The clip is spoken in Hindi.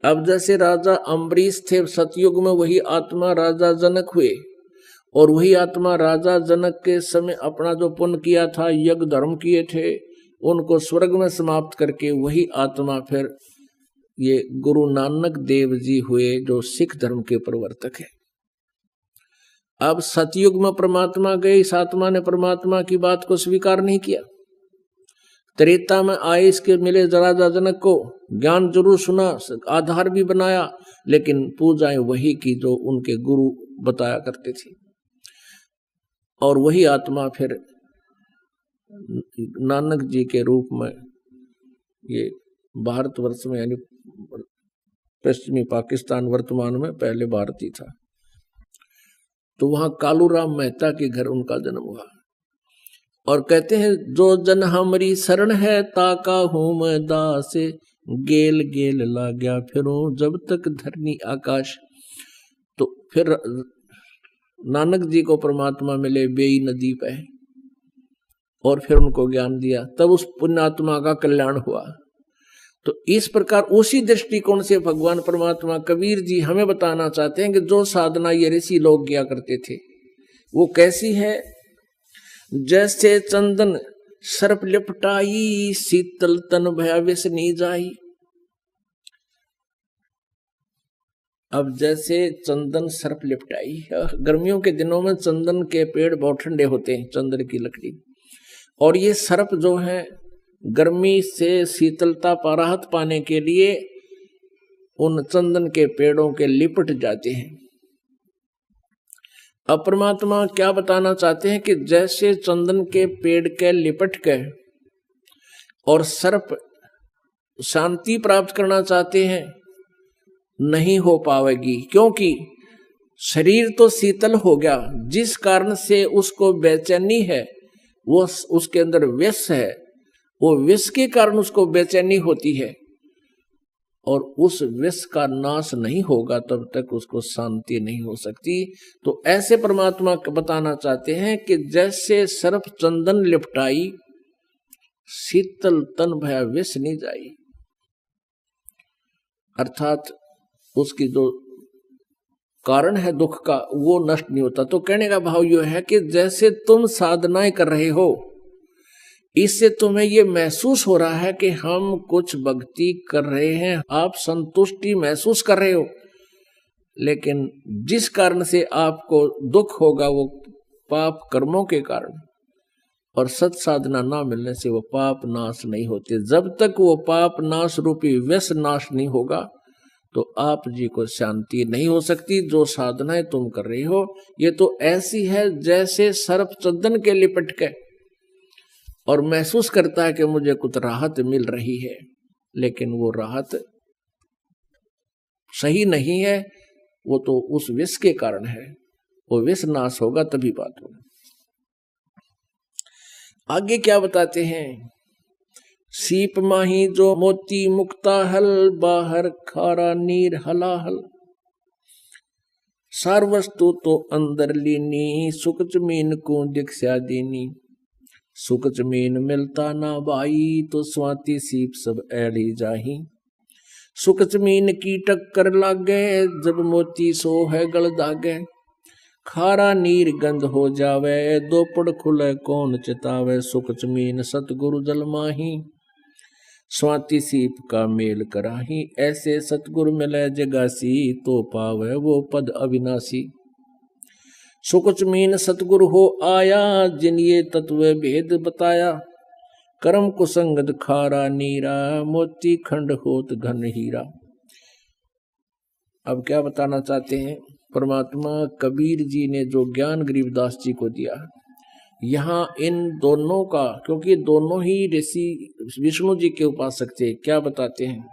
अब जैसे राजा अम्बरीश थे सतयुग में, वही आत्मा राजा जनक हुए, और वही आत्मा राजा जनक के समय अपना जो पुण्य किया था, यज्ञ धर्म किए थे, उनको स्वर्ग में समाप्त करके वही आत्मा फिर ये गुरु नानक देव जी हुए, जो सिख धर्म के प्रवर्तक है। अब सतयुग में परमात्मा गए, इस आत्मा ने परमात्मा की बात को स्वीकार नहीं किया। त्रेता में आए, इसके मिले राजा जनक को, ज्ञान जरूर सुना, आधार भी बनाया, लेकिन पूजाएं वही की जो उनके गुरु बताया करते थे। और वही आत्मा फिर नानक जी के रूप में ये भारतवर्ष में, यानी पश्चिमी पाकिस्तान वर्तमान में, पहले भारत ही था, तो वहां कालूराम मेहता के घर उनका जन्म हुआ। और कहते हैं जो जन हमारी शरण है, ताका हूं मैं दास, गेल गेल ला गया फिरो जब तक धरनी आकाश। तो फिर नानक जी को परमात्मा मिले बेई नदी पे, और फिर उनको ज्ञान दिया, तब उस पुण्यात्मा का कल्याण हुआ। तो इस प्रकार उसी दृष्टिकोण से भगवान परमात्मा कबीर जी हमें बताना चाहते हैं कि जो साधना ये ऋषि लोग किया करते थे वो कैसी है। जैसे चंदन सर्प लिपटाई, शीतल तन भया विष नी जाई। अब जैसे चंदन सर्प लिपटाई, गर्मियों के दिनों में चंदन के पेड़ बहुत ठंडे होते हैं, चंदन की लकड़ी, और ये सर्प जो है गर्मी से शीतलता पर राहत पाने के लिए उन चंदन के पेड़ों के लिपट जाते हैं। अब परमात्मा क्या बताना चाहते हैं कि जैसे चंदन के पेड़ के लिपट के और सर्प शांति प्राप्त करना चाहते हैं, नहीं हो पाएगी, क्योंकि शरीर तो शीतल हो गया, जिस कारण से उसको बेचैनी है, वो उसके अंदर विष है, वो विष के कारण उसको बेचैनी होती है, और उस विष का नाश नहीं होगा तब तक उसको शांति नहीं हो सकती। तो ऐसे परमात्मा बताना चाहते हैं कि जैसे सर्प चंदन लिपटाई, शीतल तन भया विष नहीं जाई, अर्थात उसकी जो कारण है दुख का वो नष्ट नहीं होता। तो कहने का भाव यह है कि जैसे तुम साधनाएं कर रहे हो, इससे तुम्हें ये महसूस हो रहा है कि हम कुछ भक्ति कर रहे हैं, आप संतुष्टि महसूस कर रहे हो, लेकिन जिस कारण से आपको दुख होगा वो पाप कर्मों के कारण, और सत साधना ना मिलने से वो पाप नाश नहीं होते। जब तक वो पाप नाश रूपी विष नाश नहीं होगा तो आप जी को शांति नहीं हो सकती। जो साधनाएं तुम कर रही हो ये तो ऐसी है जैसे सर्प चंदन के लिपट के और महसूस करता है कि मुझे कुछ राहत मिल रही है, लेकिन वो राहत सही नहीं है, वो तो उस विष के कारण है। वो विष नाश होगा तभी बात होगी। आगे क्या बताते हैं, सीप माही जो मोती मुक्ता हल, बाहर खारा नीर हलाहल। सार वस्तु तो अंदर लीनी, सुख जमीन को दीक्षा देनी। सुख जमीन मिलता ना भाई, तो स्वाति सीप सब ऐड़ी जाही। सुख जमीन की टक्कर लागे, जब मोती सो है गल दागे। खारा नीर गंध हो जावे, दोपड़ खुले कौन चितावे। सुख जमीन सतगुरु जल माही, स्वाति सीप का मेल कराही। ऐसे सतगुरु मिले जगासी, तो पावे वो पद अविनाशी। सुख जमीन सतगुरु हो आया, जिन ये तत्व भेद बताया। कर्म कुसंगत खारा नीरा, मोती खंड होत घन हीरा। अब क्या बताना चाहते हैं, परमात्मा कबीर जी ने जो ज्ञान गरीबदास जी को दिया, यहाँ इन दोनों का, क्योंकि दोनों ही ऋषि विष्णु जी के उपासक थे, क्या बताते हैं,